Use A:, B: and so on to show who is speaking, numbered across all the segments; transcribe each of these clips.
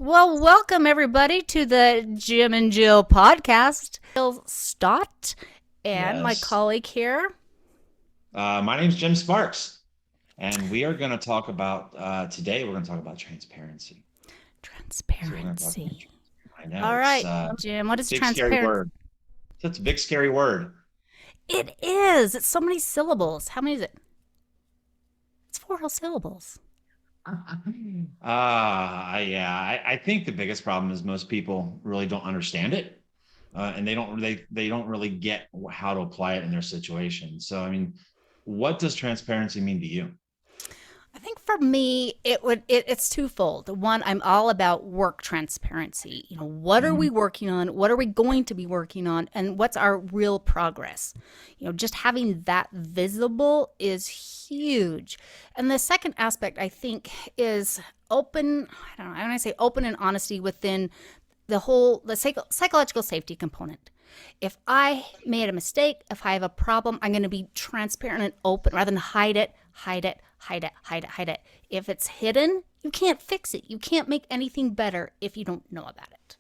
A: Well, welcome everybody to the Jim and Jill podcast. Jill Stott and my
B: Yes.
A: colleague here.
B: My name's Jim Sparks, and we are going to talk about today. We're going to talk about transparency. So we're going to talk about.
A: Transparency.
B: I know
A: All
B: it's
A: right, Jim, what is
B: big scary
A: transparent?
B: word. It's a big scary word.
A: It is. It's so many syllables. How many is it? It's four whole syllables.
B: Yeah. I think the biggest problem is most people really don't understand it, and they don't really get how to apply it in their situation. So I mean, what does transparency mean to you?
A: I think for me, it's twofold. One, I'm all about work transparency. What are we
B: Mhm.
A: working on? What are we going to be working on? And what's our real progress? Just having that visible is huge. And the second aspect, I think, is open. I don't know. I want to say open and honesty within the psychological safety component. If I made a mistake, if I have a problem, I'm going to be transparent and open rather than hide it, hide it, hide it, hide it, hide it. If it's hidden, you can't fix it. You can't make anything better if you don't know about it.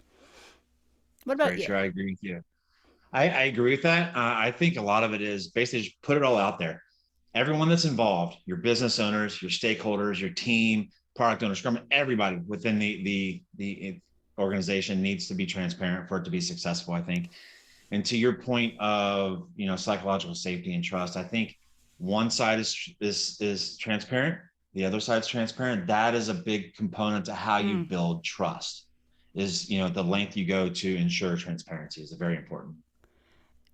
A: What about
B: Very
A: you?
B: true. I agree with you. I agree with that. I think a lot of it is basically just put it all out there. Everyone that's involved, your business owners, your stakeholders, your team, product owners, scrum, everybody within the organization needs to be transparent for it to be successful, I think. And to your point of psychological safety and trust, I think one side is transparent, the other side's transparent. That is a big component to how you
A: Mm.
B: build trust. Is the length you go to ensure transparency is very important.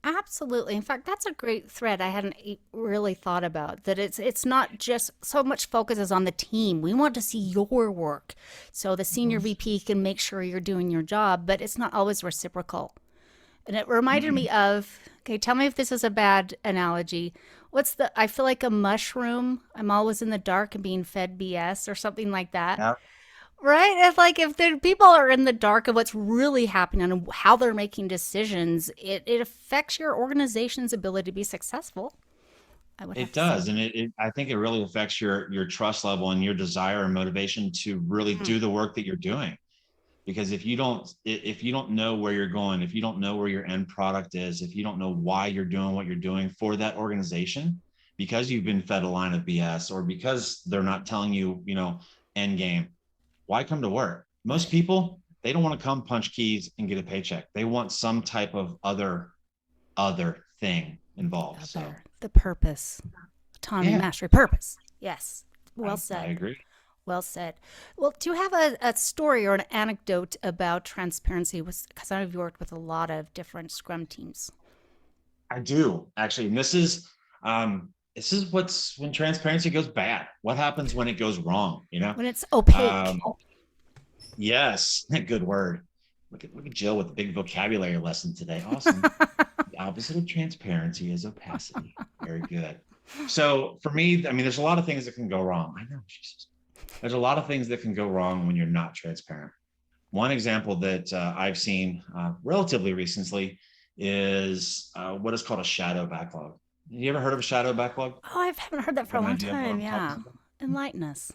A: Absolutely. In fact, that's a great thread I hadn't really thought about. That it's not just so much focuses on the team. We want to see your work, so the senior VP can make sure you're doing your job. But it's not always reciprocal. And it reminded
B: Mm-mm.
A: me of, okay, tell me if this is a bad analogy. I feel like a mushroom. I'm always in the dark and being fed BS or something like that.
B: Yeah,
A: Right? If the people are in the dark of what's really happening and how they're making decisions, it affects your organization's ability to be successful, I would have
B: it
A: to say.
B: does, and I think it really affects your trust level and your desire and motivation to really
A: Mm.
B: do the work that you're doing. Because if you don't know where you're going, if you don't know where your end product is, if you don't know why you're doing what you're doing for that organization, because you've been fed a line of BS or because they're not telling you, end game, why come to work? Most
A: Right.
B: people, they don't want to come punch keys and get a paycheck. They want some type of other thing involved. So
A: The purpose, autonomy,
B: yeah,
A: mastery, purpose. Yes. Well
B: I
A: said.
B: agree.
A: Well said. Well, do you have a story or an anecdote about transparency? Because I've worked with a lot of different Scrum teams.
B: I do actually. And this is what's when transparency goes bad. What happens when it goes wrong?
A: When it's opaque.
B: Um, yes, good word. Look at Jill with the big vocabulary lesson today. Awesome. The opposite of transparency is opacity. Very good. So for me, I mean, there's a lot of things that can go wrong. I know, Jesus. There's a lot of things that can go wrong when you're not transparent. One example that I've seen relatively recently is what is called a shadow backlog. You ever heard of a shadow backlog?
A: Oh, I haven't heard that
B: You
A: for a
B: have an
A: long
B: idea of what
A: time.
B: I'm
A: Yeah.
B: talking about?
A: Enlighten us.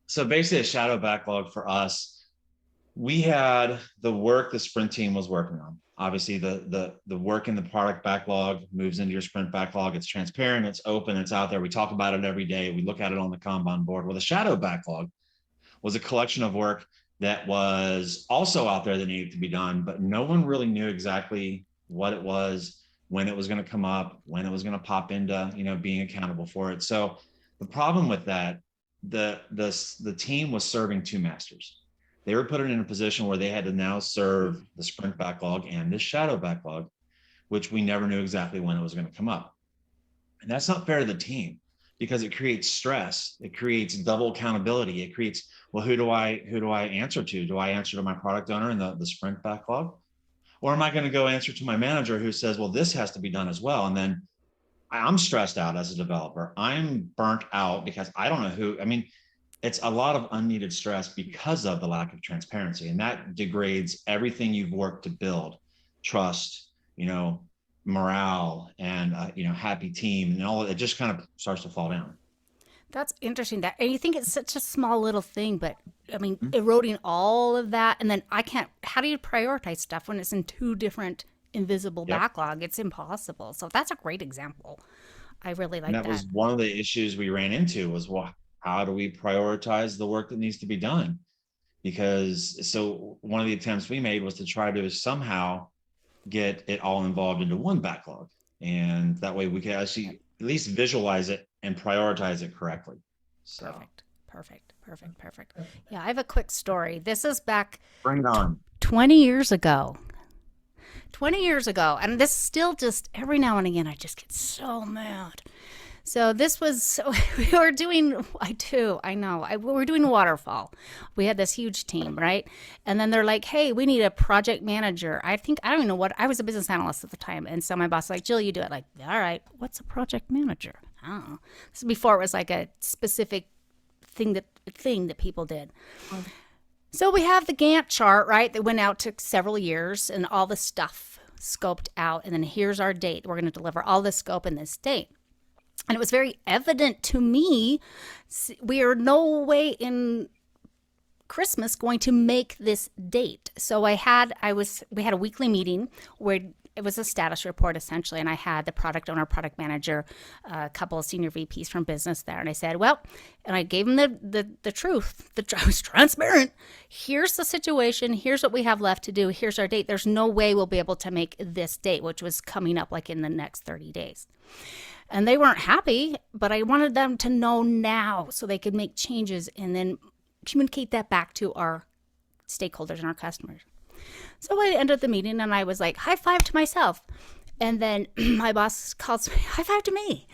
B: So basically, a shadow backlog for us, we had the work the sprint team was working on. Obviously, the work in the product backlog moves into your sprint backlog. It's transparent, it's open, it's out there. We talk about it every day. We look at it on the Kanban board. Well, the shadow backlog was a collection of work that was also out there that needed to be done, but no one really knew exactly what it was, when it was going to come up, when it was going to pop into, being accountable for it. So the problem with that, the team was serving two masters. They were put in a position where they had to now serve
A: Mm.
B: the sprint backlog and this shadow backlog, which we never knew exactly when it was going to come up. And that's not fair to the team because it creates stress. It creates double accountability. It creates, well, who do I answer to? Do I answer to my product owner in the sprint backlog? Or am I going to go answer to my manager who says, well, this has to be done as well? And then I'm stressed out as a developer. I'm burnt out because I don't know I mean, it's a lot of unneeded stress because of the lack of transparency. And that degrades everything you've worked to build: trust, morale, and happy team, and all of it just kind of starts to fall down.
A: That's interesting. That, and you think it's such a small little thing, but I mean, eroding all of that, and then I can't. How do you prioritize stuff when it's in two different invisible
B: Yep.
A: backlog? It's impossible. So that's a great example. I really
B: And
A: like
B: that
A: that.
B: was one of the issues we ran into was, well, how do we prioritize the work that needs to be done? Because so one of the attempts we made was to try to somehow get it all involved into one backlog. And that way we could actually at least visualize it and prioritize it correctly. So
A: Perfect. Perfect. Perfect. Perfect. Yeah, I have a quick story. This is back
B: bring it on.
A: 20 years ago. 20 years ago. And this still just every now and again, I just get so mad. So this was, so we were doing, I do, I know, we were doing waterfall. We had this huge team, right? And then they're like, hey, we need a project manager. I think, I don't even know what, I was a business analyst at the time. And so my boss was like, Jill, you do it. Like, all right, what's a project manager? I don't know. This is before it was like a specific thing that people did. So we have the Gantt chart, right? That went out to several years and all the stuff scoped out. And then here's our date. We're going to deliver all the scope in this date. And it was very evident to me, we are no way in Christmas going to make this date. So we had a weekly meeting where it was a status report essentially, and I had the product owner, product manager, a couple of senior VPs from business there, and I said, well, and I gave them the truth. I was transparent. Here's the situation. Here's what we have left to do. Here's our date. There's no way we'll be able to make this date, which was coming up like in the next 30 days. And they weren't happy, but I wanted them to know now so they could make changes and then communicate that back to our stakeholders and our customers. So I ended the meeting and I was like, high five to myself. And then my boss calls me, high five to me,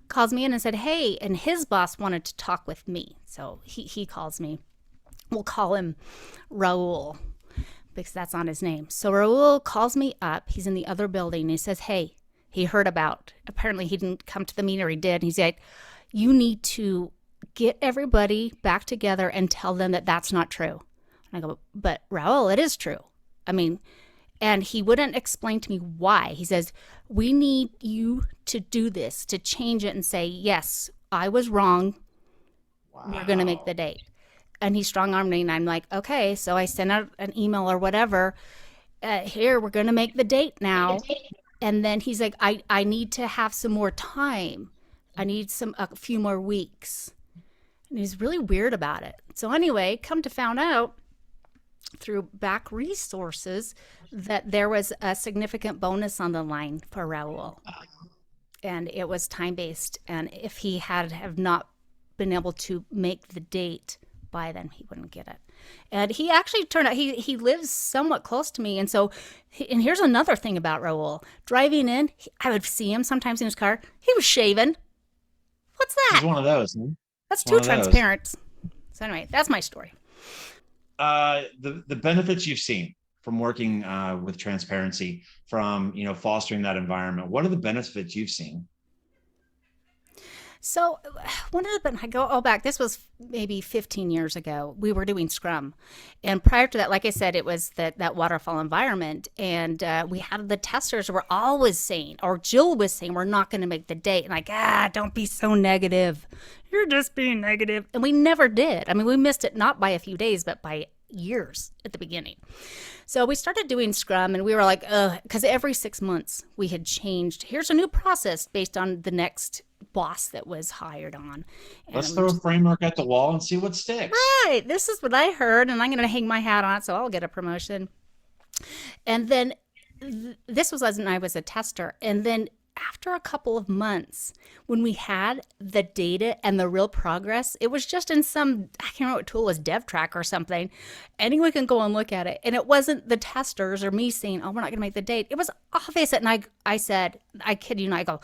A: calls me in and said, hey, and his boss wanted to talk with me. So he calls me. We'll call him Raul because that's not his name. So Raul calls me up. He's in the other building. And he says, hey, he heard about, apparently he didn't come to the meeting or he did. He said, you need to get everybody back together and tell them that that's not true. And I go, but Raul, it is true. I mean, and he wouldn't explain to me why. He says, we need you to do this, to change it and say, yes, I was wrong.
B: Wow.
A: We're going to make the date. And he strong armed me and I'm like, okay. So I sent out an email or whatever. Here, we're going to make the date now. And then he's like, I need to have some more time. I need a few more weeks. And he's really weird about it. So anyway, come to find out through back resources that there was a significant bonus on the line for Raul. And it was time-based. And if he have not been able to make the date by then, he wouldn't get it. And he actually turned out, he lives somewhat close to me. And so, and here's another thing about Raul. Driving in, I would see him sometimes in his car. He was shaving. What's
B: He's
A: that?
B: one of those. Huh?
A: That's
B: One
A: too
B: of those.
A: transparent. So anyway, that's my story.
B: The benefits you've seen from working with transparency, from fostering that environment. What are the benefits you've seen?
A: So one of the, I go, oh, back, this was maybe 15 years ago. We were doing Scrum. And prior to that, like I said, it was that waterfall environment. And we had the testers were always saying, or Jill was saying, we're not going to make the date. And like, don't be so negative. You're just being negative. And we never did. I mean, we missed it not by a few days, but by years at the beginning. So we started doing Scrum and we were like, because every 6 months we had changed. Here's a new process based on the next boss that was hired on. And
B: Let's throw a framework at the wall and see what sticks.
A: right, this is what I heard, and I'm going to hang my hat on it, so I'll get a promotion. And then this was as I was a tester. And then after a couple of months, when we had the data and the real progress, it was just in some, I can't remember what tool it was, DevTrack or something. Anyone can go and look at it. And it wasn't the testers or me saying, oh, we're not going to make the date. It was obvious. And I said, I kid you not, I go,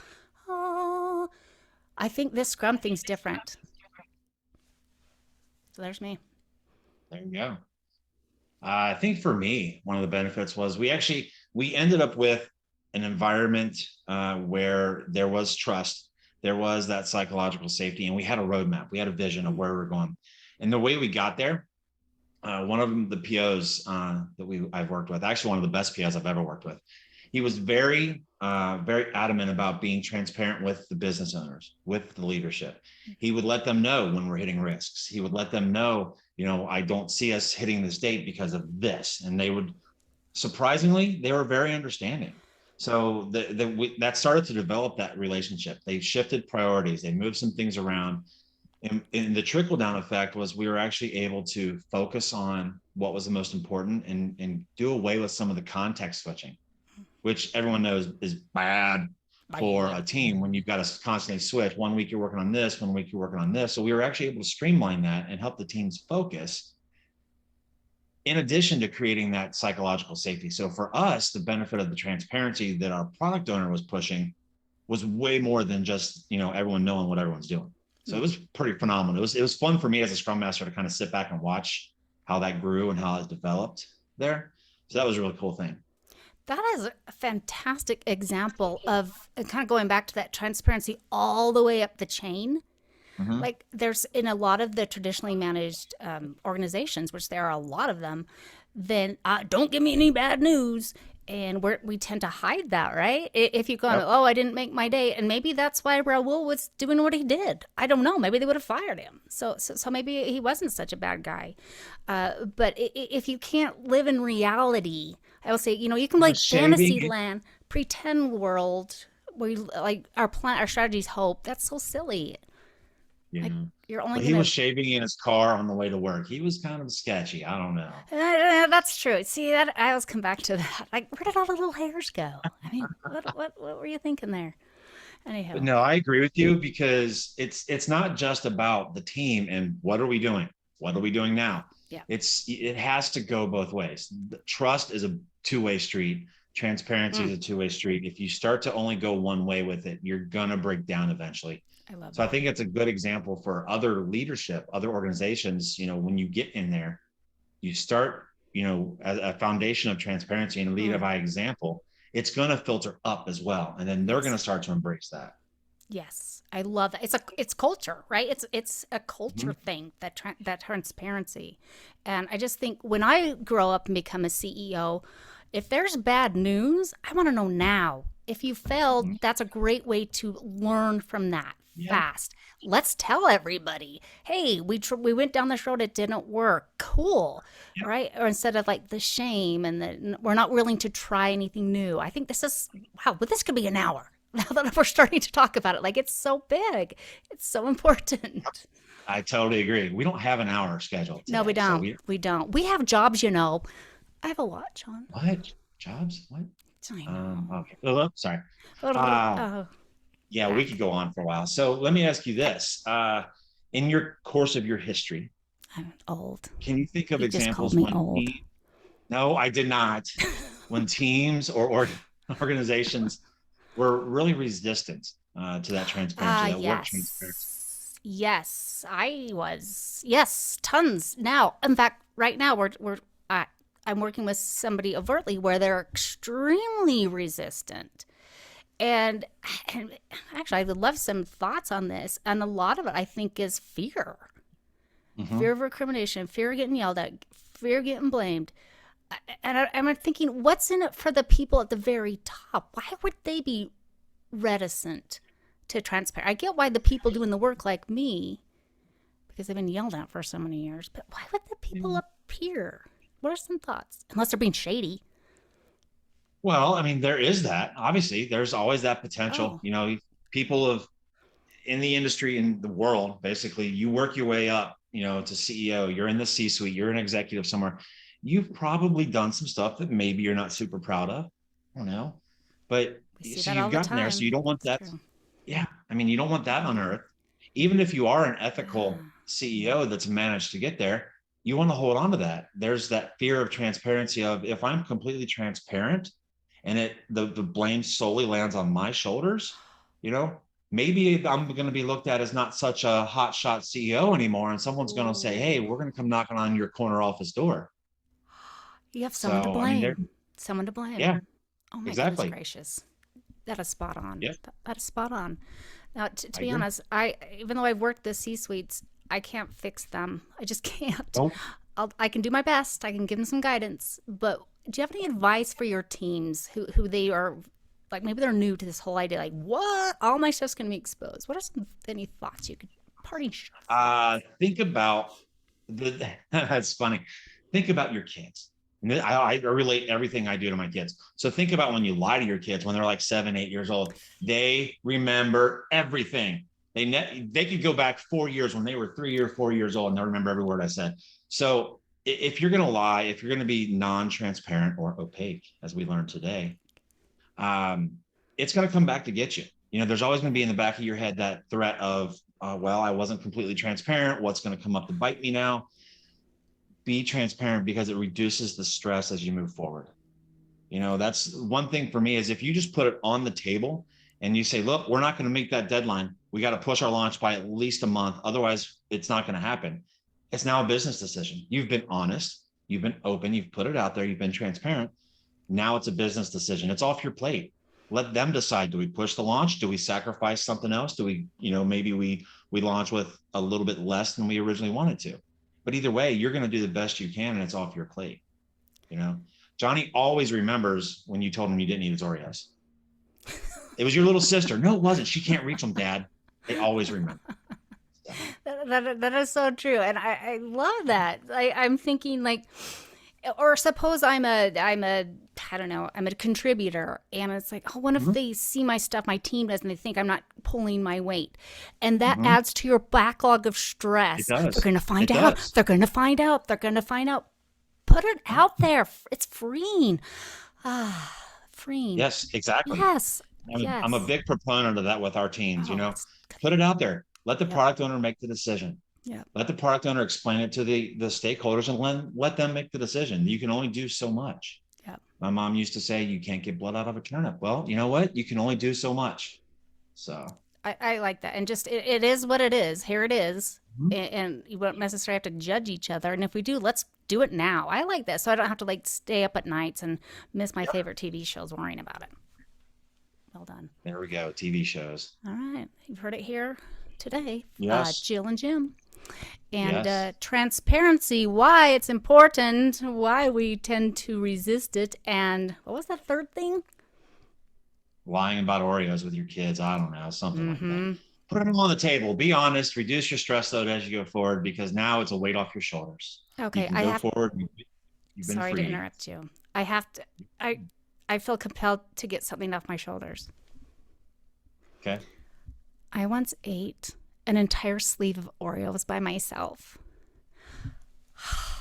A: oh, I think this Scrum thing's different. So there's me.
B: There you go. I think for me, one of the benefits was we ended up with an environment where there was trust, there was that psychological safety, and we had a roadmap, we had a vision of where we were going. And the way we got there, one of them, the POs that I've worked with, actually one of the best POs I've ever worked with, he was very very adamant about being transparent with the business owners, with the leadership. He would let them know when we're hitting risks. He would let them know, I don't see us hitting this date because of this. And they would, surprisingly, they were very understanding. So that started to develop that relationship. They shifted priorities. They moved some things around. And the trickle down effect was we were actually able to focus on what was the most important, and do away with some of the context switching, which everyone knows is bad for a team when you've got to constantly switch. One week you're working on this, one week you're working on this. So we were actually able to streamline that and help the teams focus, in addition to creating that psychological safety. So for us, the benefit of the transparency that our product owner was pushing was way more than just, everyone knowing what everyone's doing. So it was pretty phenomenal. It was fun for me as a Scrum Master to kind of sit back and watch how that grew and how it developed there. So that was a really cool thing.
A: That is a fantastic example of kind of going back to that transparency all the way up the chain.
B: Mhm.
A: Like there's in a lot of the traditionally managed organizations, which there are a lot of them, then don't give me any bad news. And we tend to hide that, right? If you go,
B: Yep.
A: oh, I didn't make my day. And maybe that's why Raul was doing what he did. I don't know. Maybe they would have fired him. So maybe he wasn't such a bad guy. But if you can't live in reality, I will say, you can like fantasy
B: Shaving,
A: land, pretend world where like our strategies hope. That's so silly.
B: yeah.
A: Like you're only
B: But he was
A: gonna.
B: shaving in his car on the way to work. He was kind of sketchy. I don't know.
A: That's true. See that I always come back to that. Like, where did all the little hairs go? I mean, what were you thinking there?
B: But
A: Anyhow,
B: no, I agree with you, because it's not just about the team and what are we doing? What are we doing now?
A: yeah,
B: It has to go both ways. Trust is a two-way street. Transparency is
A: mm,
B: a two-way street. If you start to only go one way with it, you're gonna break down eventually.
A: I love
B: So I
A: that.
B: think it's a good example for other leadership, other organizations. When you get in there, you start, as a foundation of transparency and lead
A: Mm,
B: by example. It's going to filter up as well, and then they're going
A: yes.
B: to start to embrace that.
A: Yes, I love that. It's culture, right? It's a culture
B: Mhm.
A: thing, that transparency. And I just think when I grow up and become a CEO, if there's bad news, I want to know now. If you failed,
B: Mhm.
A: that's a great way to learn from that
B: Yeah.
A: fast. Let's tell everybody, hey, we went down this road, it didn't work. Cool,
B: Yeah.
A: right? Or instead of like the shame and we're not willing to try anything new. I think this is wow. But this could be an hour now that we're starting to talk about it. Like it's so big, it's so important.
B: I totally agree. We don't have an hour scheduled
A: No, we
B: today, so
A: don't. We don't. We have jobs, I have a watch on.
B: what jobs? What?
A: I know.
B: Okay. Oh, sorry. Uh,
A: Oh,
B: yeah, we
A: back.
B: could go on for a while. So let me ask you this: in your course of your history,
A: I'm old.
B: can you think of
A: You just called
B: examples
A: me
B: when
A: old.
B: no, I did not. When teams or organizations were really resistant to that transparency, that work transparency.
A: Yes. Yes, I was. Yes, tons. Now, in fact, right now I'm working with somebody overtly where they're extremely resistant. And, and actually, I would love some thoughts on this. And a lot of it, I think, is
B: Mhm.
A: fear of recrimination, fear of getting yelled at, fear of getting blamed. And I'm thinking, what's in it for the people at the very top? Why would they be reticent to transparent? I get why the people doing the work like me, because they've been yelled at for so many years, but why would the people up here? What are some thoughts? Unless they're being shady.
B: Well, I mean, there is that. Obviously, there's always that potential.
A: Oh,
B: People of in the industry, in the world, basically, you work your way up, to CEO. You're in the C-suite. You're an executive somewhere. You've probably done some stuff that maybe you're not super proud of. I don't know, but
A: we see
B: so
A: that
B: you've
A: all the
B: gotten there. So you
A: time.
B: don't want
A: It's
B: that.
A: true.
B: Yeah, I mean, you don't want that on earth. Even if you are an ethical
A: Ah,
B: CEO that's managed to get there, you want to hold on to that. There's that fear of transparency of, if I'm completely transparent and the blame solely lands on my shoulders, you know, maybe I'm going to be looked at as not such a hot shot CEO anymore, and someone's going to say, "Hey,
A: ooh.
B: we're going to come knocking on your corner office door."
A: You have someone to
B: So, I mean, there,
A: blame. Someone to blame.
B: yeah,
A: Oh my goodness
B: exactly.
A: gracious. That is spot on.
B: Yeah,
A: That is spot on. Now, to
B: I
A: be
B: agree.
A: honest, I even though I've worked the C-suites, I can't fix them. I just can't.
B: Nope.
A: I can do my best. I can give them some guidance, but Do you have any advice for your teams who they are like maybe they're new to this whole idea? Like, what? All my stuff's going to be exposed. What are some any thoughts you could parting thoughts?
B: Think about that's funny. Think about your kids. And I relate everything I do to my kids. So think about when you lie to your kids when they're like 7, 8 years old. They remember everything. They could go back 4 years when they were 3 or 4 years old and they'll remember every word I said. So if you're going to lie, if you're going to be non-transparent or opaque, as we learned today, it's going to come back to get you. You know, there's always going to be in the back of your head that threat of, well, I wasn't completely transparent. What's going to come up to bite me now? Be transparent because it reduces the stress as you move forward. You know, that's one thing for me is if you just put it on the table and you say, look, we're not going to make that deadline. We got to push our launch by at least a month. Otherwise, it's not going to happen. It's now a business decision. You've been honest. You've been open. You've put it out there. You've been transparent. Now it's a business decision. It's off your plate. Let them decide. Do we push the launch? Do we sacrifice something else? Do we, you know, maybe we launch with a little bit less than we originally wanted to. But either way, you're going to do the best you can and it's off your plate. You know, Johnny always remembers when you told him you didn't eat his Oreos. It was your little sister. No, it wasn't. She can't reach them, Dad. They always remember.
A: That is so true, and I love that. I'm thinking like, or suppose I don't know, I'm a contributor, and it's like, oh, what if they see my stuff, my team does, and they think I'm not pulling my weight, and that adds to your backlog of stress.
B: It does.
A: They're going to find
B: It
A: out.
B: does.
A: They're going to find out. They're going to find out. Put it out there. It's freeing. Freeing.
B: Yes, exactly.
A: Yes.
B: I'm a
A: Yes.
B: big proponent of that with our teams, you
A: Oh,
B: know,
A: that's good.
B: put it out there. Let the
A: Yeah.
B: product owner make the decision.
A: Yeah.
B: Let the product owner explain it to the stakeholders and let them make the decision. You can only do so much.
A: Yeah.
B: My mom used to say, you can't get blood out of a turnip. Well, you know what? You can only do so much. So
A: I like that. And just, it is what it is. Here it is.
B: Mhm.
A: And you won't necessarily have to judge each other. And if we do, let's do it now. I like that. So I don't have to like stay up at nights and miss my favorite TV shows worrying about it. Well done.
B: there we go. TV shows.
A: All right. You've heard it here today.
B: Yes.
A: Jill and Jim. And
B: Yes.
A: transparency, why it's important, why we tend to resist it. And what was that third thing?
B: Lying about Oreos with your kids. I don't know, something like that.
A: Mm-hmm.
B: Put them on the table. Be honest. Reduce your stress load as you go forward because now it's a weight off your shoulders. You
A: Okay.
B: can
A: I
B: go
A: have
B: forward. You've been
A: Sorry to
B: freed.
A: interrupt you. I have to. I feel compelled to get something off my shoulders.
B: Okay.
A: I once ate an entire sleeve of Oreos by myself.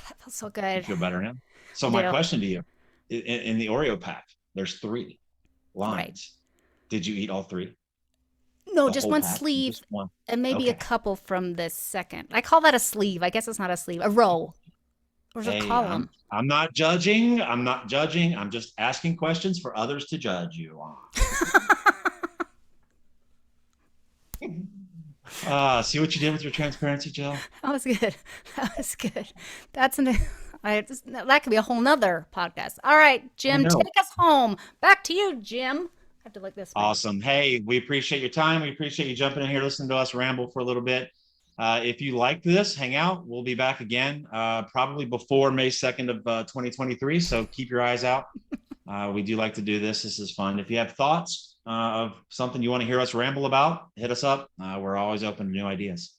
A: That felt so
B: You
A: good.
B: feel better now? So
A: I
B: my
A: do.
B: question to you, in the Oreo pack, there's 3
A: Right.
B: lines. Did you eat all 3?
A: No,
B: The
A: just
B: whole
A: one
B: pack?
A: sleeve
B: Just one?
A: and maybe a
B: Okay.
A: couple from the second. I call that a sleeve. I guess it's not a sleeve. A row. Or is it a
B: Hey,
A: column?
B: I'm not judging. I'm not judging. I'm just asking questions for others to judge you on. See what you did with your transparency, Jill?
A: That was good. That was good. That's an. That could be a whole nother podcast. All right,
B: I
A: Jim,
B: know.
A: take us home. Back to you, Jim. I have to look this way.
B: Awesome. Hey, we appreciate your time. We appreciate you jumping in here, listening to us ramble for a little bit. If you like this, hang out. We'll be back again, probably before May 2nd of 2023. So keep your eyes out. We do like to do this. This is fun. If you have thoughts of something you want to hear us ramble about, hit us up. We're always open to new ideas.